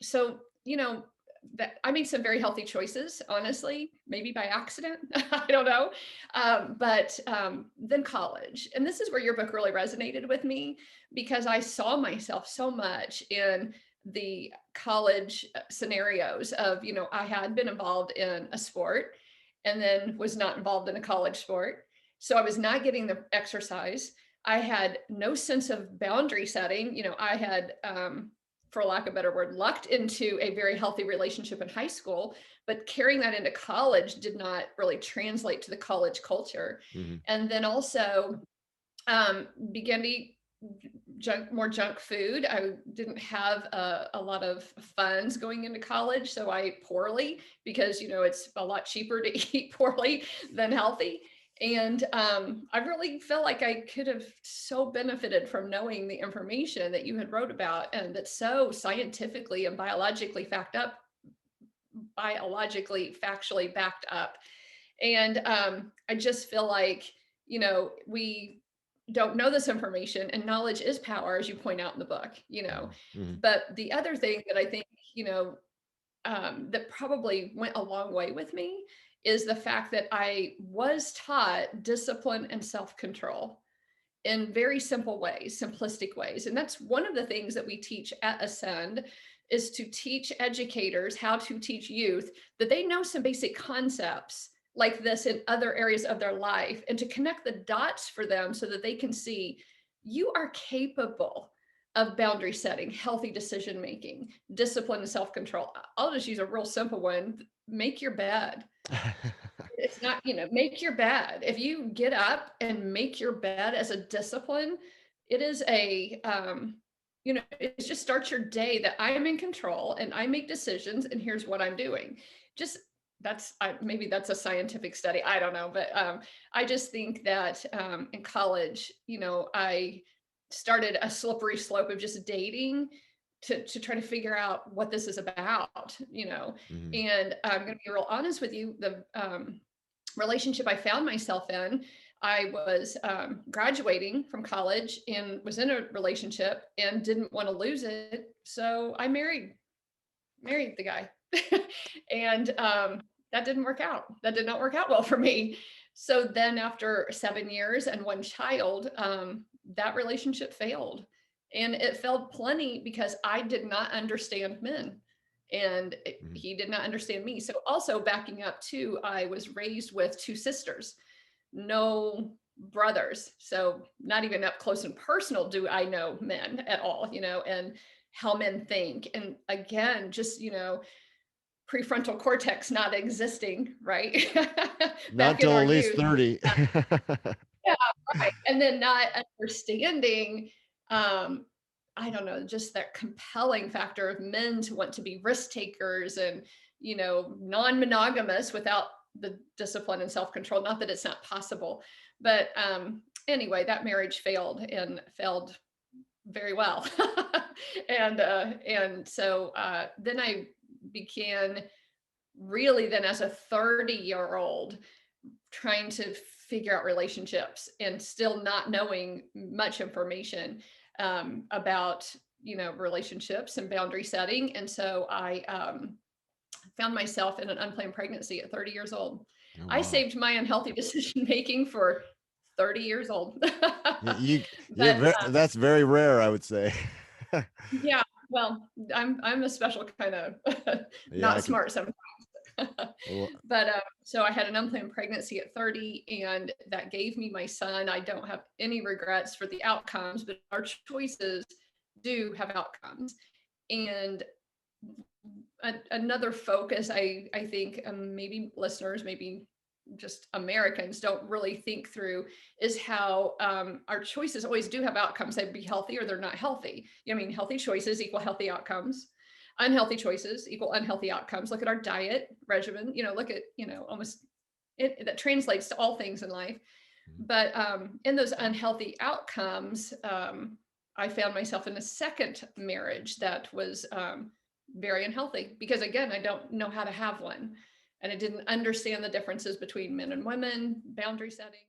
So, that I made some very healthy choices, honestly, maybe by accident. I don't know. But then college. And this is where your book really resonated with me because I saw myself so much in the college scenarios of, I had been involved in a sport and then was not involved in a college sport. So I was not getting the exercise. I had no sense of boundary setting. I had, for lack of a better word, lucked into a very healthy relationship in high school, but carrying that into college did not really translate to the college culture. Mhm. And then also began to eat more junk food. I didn't have a lot of funds going into college, so I ate poorly because it's a lot cheaper to eat poorly than healthy. And I really felt like I could have so benefited from knowing the information that you had wrote about, and that's so scientifically and biologically, factually backed up. And I just feel like, we don't know this information, and knowledge is power, as you point out in the book. Mhm. Mhm. But the other thing that I think, that probably went a long way with me is the fact that I was taught discipline and self control in very simple ways, simplistic ways. And that's one of the things that we teach at Ascend is to teach educators how to teach youth that they know some basic concepts like this in other areas of their life and to connect the dots for them so that they can see you are capable of boundary setting, healthy decision making, discipline and self-control. I'll just use a real simple one. Make your bed. It's not, make your bed. If you get up and make your bed as a discipline, it is it just starts your day that I am in control and I make decisions and here's what I'm doing. Just maybe that's a scientific study. I don't know, but I just think that in college, I started a slippery slope of just dating to try to figure out what this is about. Mhm. And I'm going to be real honest with you. The relationship I found myself in, I was graduating from college and was in a relationship and didn't want to lose it. So I married the guy. And that didn't work out. That did not work out well for me. So then after 7 years and one child, that relationship failed. And it failed plenty because I did not understand men and Mhm. he did not understand me. So also backing up too, I was raised with two sisters, no brothers. So not even up close and personal do I know men at all, and how men think. And again, just, prefrontal cortex not existing, right? Not Back in till our at least youth. 30. Yeah, right. And then not understanding, um, I don't know, just that compelling factor of men to want to be risk takers and, non-monogamous without the discipline and self-control. Not that it's not possible, but anyway, that marriage failed and failed very well. And so then I began really then as a 30-year-old trying to figure out relationships and still not knowing much information about relationships and boundary setting. And so I found myself in an unplanned pregnancy at 30 years old. Oh, I wow. saved my unhealthy decision making for 30 years old. But That's very rare, I would say. yeah, well, I'm a special kind of Yeah, not I can. smart sometimes. Well, But so I had an unplanned pregnancy at 30, and that gave me my son. I don't have any regrets for the outcomes, but our choices do have outcomes. And another focus, I think maybe listeners, maybe just Americans don't really think through is how our choices always do have outcomes. They'd be healthy or they're not healthy. I mean, healthy choices equal healthy outcomes. Unhealthy choices equal unhealthy outcomes. Look at our diet regimen. Look at almost that translates to all things in life. But in those unhealthy outcomes, I found myself in a second marriage that was very unhealthy because, again, I don't know how to have one. And I didn't understand the differences between men and women, boundary setting.